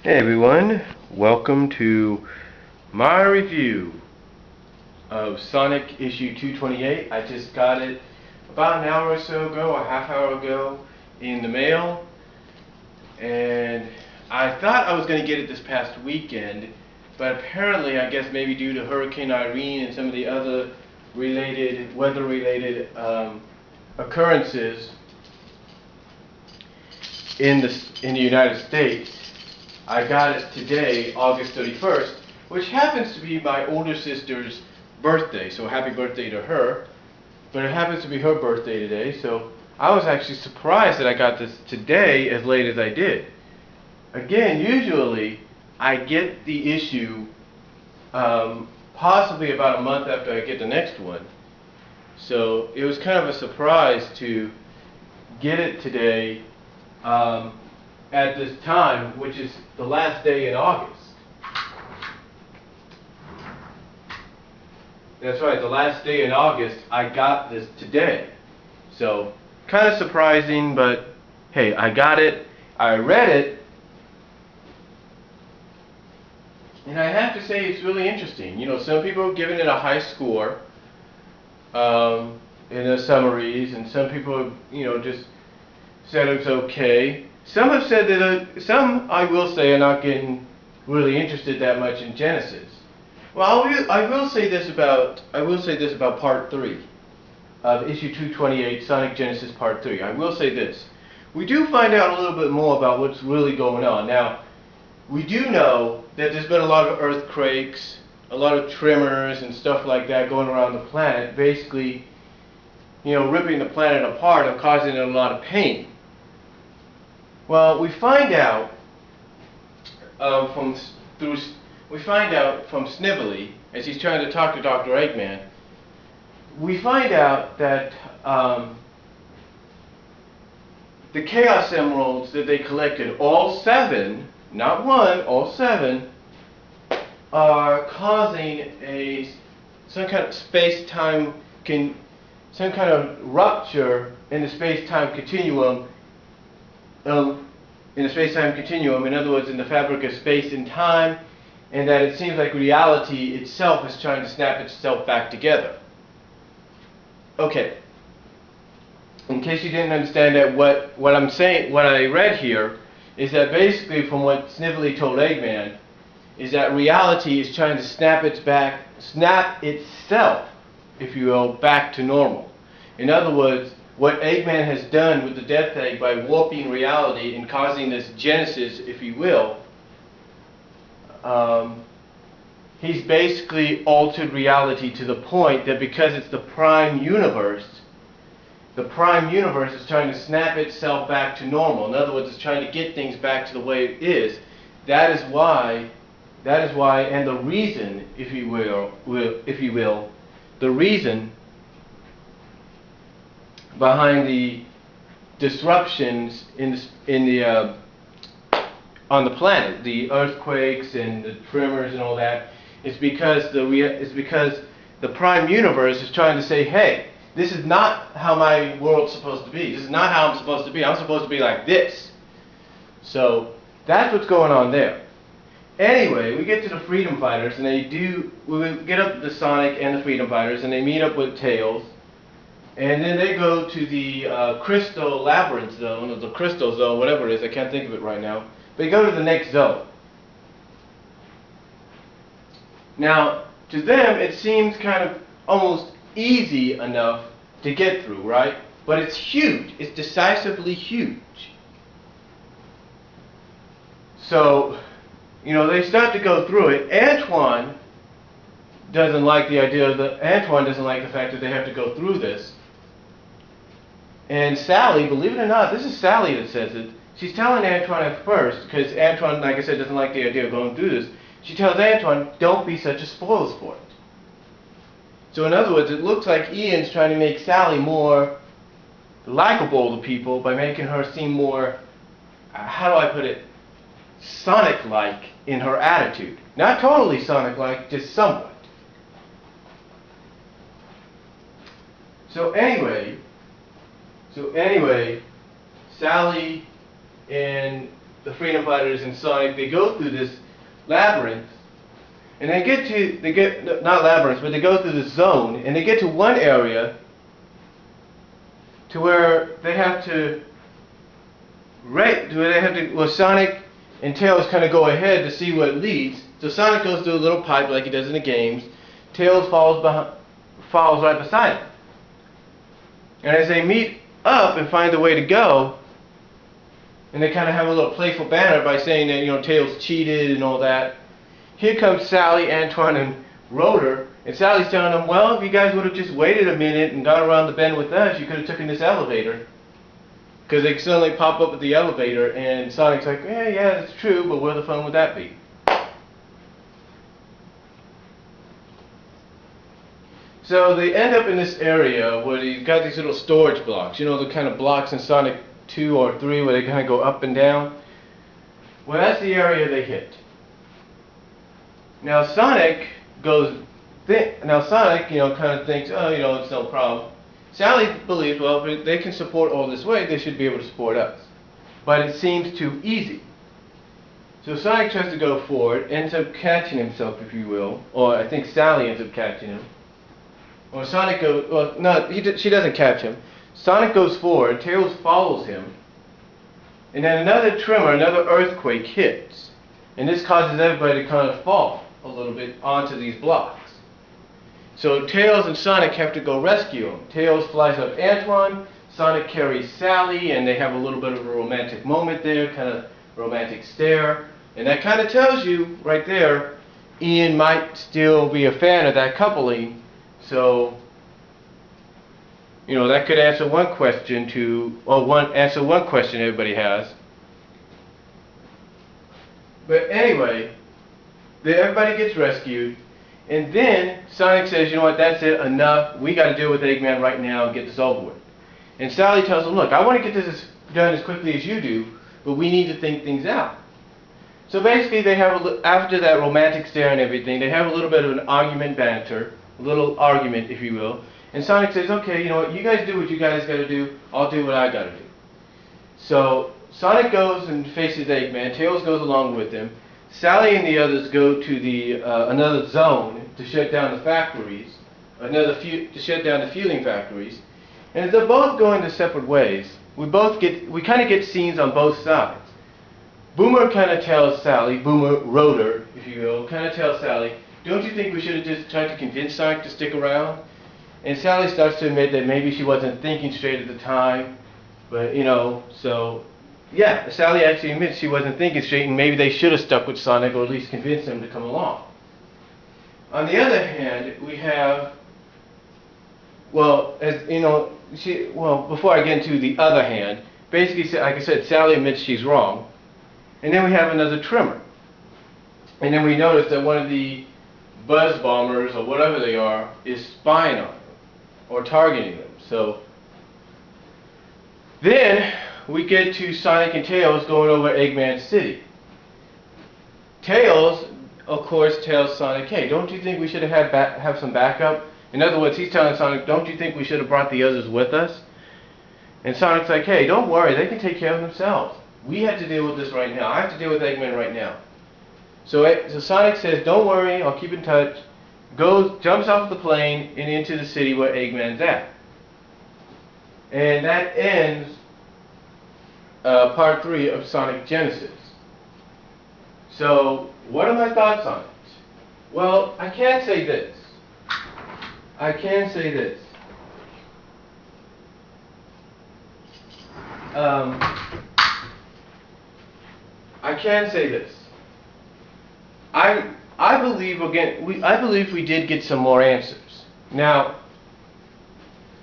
Hey everyone, welcome to my review of Sonic issue 228. I just got it about an hour or so ago, a half hour ago, in the mail, and I thought I was going to get it this past weekend, but apparently, I guess maybe due to Hurricane Irene and some of the other weather-related occurrences in the United States, I got it today, August 31st, which happens to be my older sister's birthday, so happy birthday to her. But it happens to be her birthday today, so I was actually surprised that I got this today as late as I did. Again, usually I get the issue possibly about a month after I get the next one. So it was kind of a surprise to get it today at this time, which is the last day in August. That's right, the last day in August, I got this today. So, kind of surprising, but hey, I got it, I read it, and I have to say it's really interesting. You know, some people have given it a high score in the summaries, and some people have, just said it's okay. Some have said that some, I will say, are not getting really interested that much in Genesis. Well, I will say this about Part 3 of issue 228, Sonic Genesis Part 3. I will say this: we do find out a little bit more about what's really going on. Now, we do know that there's been a lot of earthquakes, a lot of tremors, and stuff like that going around the planet, basically, ripping the planet apart and causing it a lot of pain. Well, we find out from Snively, as he's trying to talk to Dr. Eggman, we find out that the Chaos Emeralds that they collected, all 7, not 1, all 7, are causing some kind of space-time, some kind of rupture in the space-time continuum. In other words, in the fabric of space and time, and that it seems like reality itself is trying to snap itself back together. Okay. In case you didn't understand that, what I'm saying, what I read here, is that basically from what Snively told Eggman, is that reality is trying to snap itself, if you will, back to normal. In other words, what Eggman has done with the Death Egg by warping reality and causing this genesis, if you will, he's basically altered reality to the point that because it's the prime universe is trying to snap itself back to normal. In other words, it's trying to get things back to the way it is. That is why, and the reason, if you will, the reason behind the disruptions on the planet, the earthquakes and the tremors and all that, is because the prime universe is trying to say, hey, this is not how my world's supposed to be. This is not how I'm supposed to be. I'm supposed to be like this. So that's what's going on there. Anyway, we get to the Freedom Fighters, and we get up to Sonic and the Freedom Fighters, and they meet up with Tails. And then they go to the Crystal Labyrinth Zone, or the Crystal Zone, whatever it is, I can't think of it right now. They go to the next zone. Now, to them, it seems kind of almost easy enough to get through, right? But it's huge. It's decisively huge. So, they start to go through it. Antoine doesn't like the fact that they have to go through this. And Sally, believe it or not, this is Sally that says it. She's telling Antoine at first, because Antoine, like I said, doesn't like the idea of going through this. She tells Antoine, don't be such a spoilsport. So in other words, it looks like Ian's trying to make Sally more likable to people by making her seem more, how do I put it, Sonic-like in her attitude. Not totally Sonic-like, just somewhat. So anyway, Sally and the freedom fighters and Sonic, they go through this labyrinth, and not labyrinth, but they go through this zone, and they get to one area to where they have to, well, Sonic and Tails kind of go ahead to see what leads. So Sonic goes through a little pipe like he does in the games. Tails follows right beside him. And as they meet up and find the way to go, and they kind of have a little playful banter by saying that, you know, Tails cheated and all that, here comes Sally, Antoine, and Rotor, and Sally's telling them, well, if you guys would have just waited a minute and gone around the bend with us, you could have taken this elevator. Because they suddenly pop up at the elevator, and Sonic's like, yeah, that's true, but where the fun would that be? So they end up in this area where you've got these little storage blocks. You know, the kind of blocks in Sonic 2 or 3 where they kind of go up and down? Well, that's the area they hit. Now Sonic, you know, kind of thinks, oh, you know, it's no problem. Sally believes, well, if they can support all this weight, they should be able to support us. But it seems too easy. So Sonic tries to go forward, ends up catching himself, if you will, or I think Sally ends up catching him. Or Sonic goes, well, no, she doesn't catch him. Sonic goes forward, Tails follows him, and then another tremor, another earthquake hits. And this causes everybody to kind of fall a little bit onto these blocks. So Tails and Sonic have to go rescue him. Tails flies up Antoine, Sonic carries Sally, and they have a little bit of a romantic moment there, kind of romantic stare. And that kind of tells you right there, Ian might still be a fan of that coupling. So, you know, that could answer one question answer one question everybody has. But anyway, everybody gets rescued, and then Sonic says, you know what, that's it, enough, we got to deal with Eggman right now and get this over with. And Sally tells him, look, I want to get this done as quickly as you do, but we need to think things out. So basically they have, after that romantic stare and everything, they have a little bit of an argument banter, a little argument, if you will, and Sonic says, okay, you know what, you guys do what you guys got to do, I'll do what I got to do. So Sonic goes and faces Eggman, Tails goes along with him, Sally and the others go to the another zone to shut down the factories, to shut down the fueling factories, and as they're both going their separate ways, we kind of get scenes on both sides. Boomer kind of tells Sally, Boomer Rotor, if you will, kind of tells Sally, don't you think we should have just tried to convince Sonic to stick around? And Sally starts to admit that maybe she wasn't thinking straight at the time, but you know, so yeah, Sally actually admits she wasn't thinking straight, and maybe they should have stuck with Sonic, or at least convinced him to come along. On the other hand, we have, well, as you know, before I get into the other hand, basically, like I said, Sally admits she's wrong, and then we have another tremor, and then we notice that one of the buzz bombers, or whatever they are, is spying on them, or targeting them. So then we get to Sonic and Tails going over Eggman City. Tails, of course, tells Sonic, hey, don't you think we should have some backup? In other words, he's telling Sonic, don't you think we should have brought the others with us? And Sonic's like, hey, don't worry, they can take care of themselves. We have to deal with this right now. I have to deal with Eggman right now. So Sonic says, don't worry, I'll keep in touch. Jumps off the plane and into the city where Eggman's at. And that ends part 3 of Sonic Genesis. So, what are my thoughts on it? Well, I can say this. I can say this. I believe we did get some more answers. Now,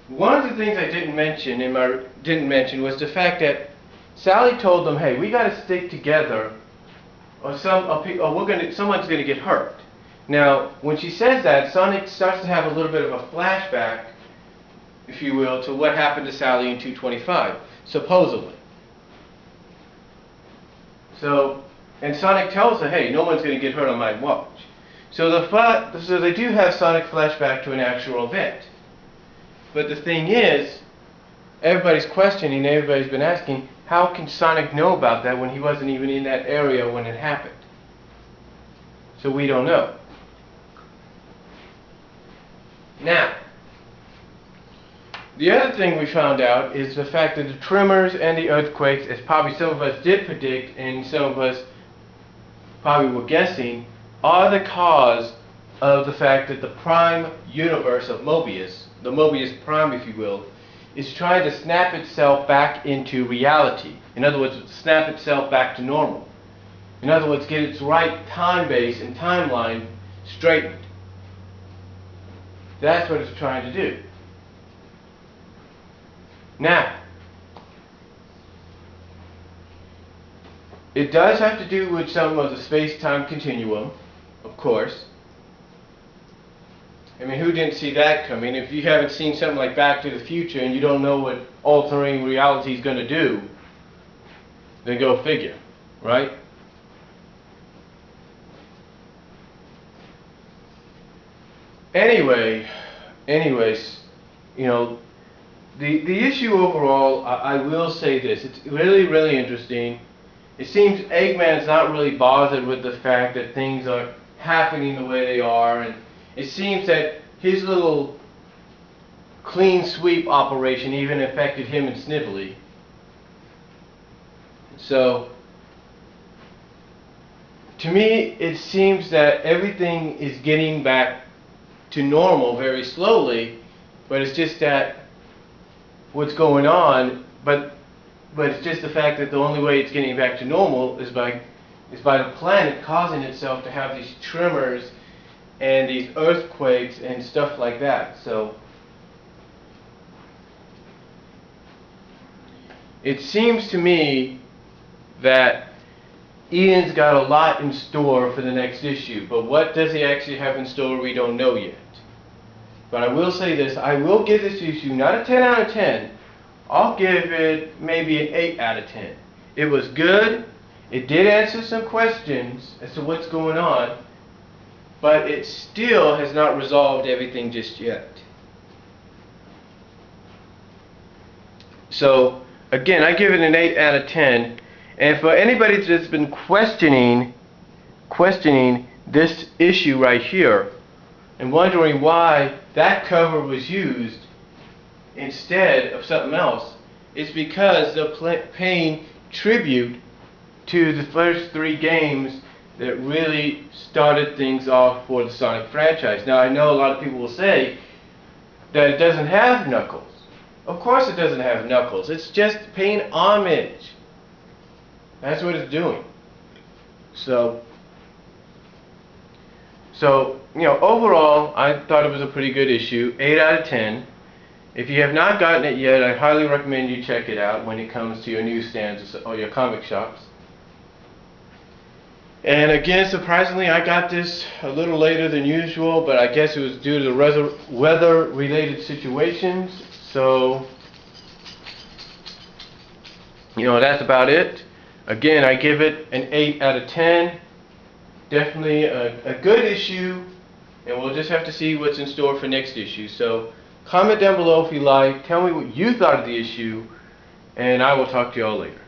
one of the things I didn't mention was the fact that Sally told them, hey, we got to stick together, or someone's going to get hurt. Now, when she says that, Sonic starts to have a little bit of a flashback, if you will, to what happened to Sally in 225, supposedly. So, and Sonic tells her, hey, no one's going to get hurt on my watch. So they do have Sonic flashback to an actual event. But the thing is, everybody's questioning, everybody's been asking, how can Sonic know about that when he wasn't even in that area when it happened? So we don't know. Now, the other thing we found out is the fact that the tremors and the earthquakes, as probably some of us did predict and some of us probably were guessing, are the cause of the fact that the prime universe of Mobius, the Mobius prime if you will, is trying to snap itself back into reality. In other words, snap itself back to normal. In other words, get its right time base and timeline straightened. That's what it's trying to do. Now, it does have to do with some of the space-time continuum, of course. I mean, who didn't see that coming? If you haven't seen something like Back to the Future and you don't know what altering reality is going to do, then go figure, right? Anyways, you know, the issue overall, I will say this, it's really, really interesting. It seems Eggman's not really bothered with the fact that things are happening the way they are, and it seems that his little clean sweep operation even affected him and Snively. So, to me, it seems that everything is getting back to normal very slowly, but it's just that what's going on, but it's just the fact that the only way it's getting back to normal is by the planet causing itself to have these tremors and these earthquakes and stuff like that. So it seems to me that Ian's got a lot in store for the next issue, but what does he actually have in store, we don't know yet. But I will say this, I will give this issue not a 10 out of 10, I'll give it maybe an 8 out of 10. It was good, it did answer some questions as to what's going on, but it still has not resolved everything just yet. So, again, I give it an 8 out of 10, and for anybody that's been questioning this issue right here, and wondering why that cover was used instead of something else, it's because they're paying tribute to the first 3 games that really started things off for the Sonic franchise. Now, I know a lot of people will say that it doesn't have Knuckles. Of course it doesn't have Knuckles. It's just paying homage. That's what it's doing. So, you know, overall, I thought it was a pretty good issue. 8 out of 10. If you have not gotten it yet, I highly recommend you check it out when it comes to your newsstands or your comic shops. And again, surprisingly, I got this a little later than usual, but I guess it was due to the weather-related situations. So, you know, that's about it. Again, I give it an 8 out of 10. Definitely a good issue, and we'll just have to see what's in store for next issue. So, comment down below if you like. Tell me what you thought of the issue, and I will talk to you all later.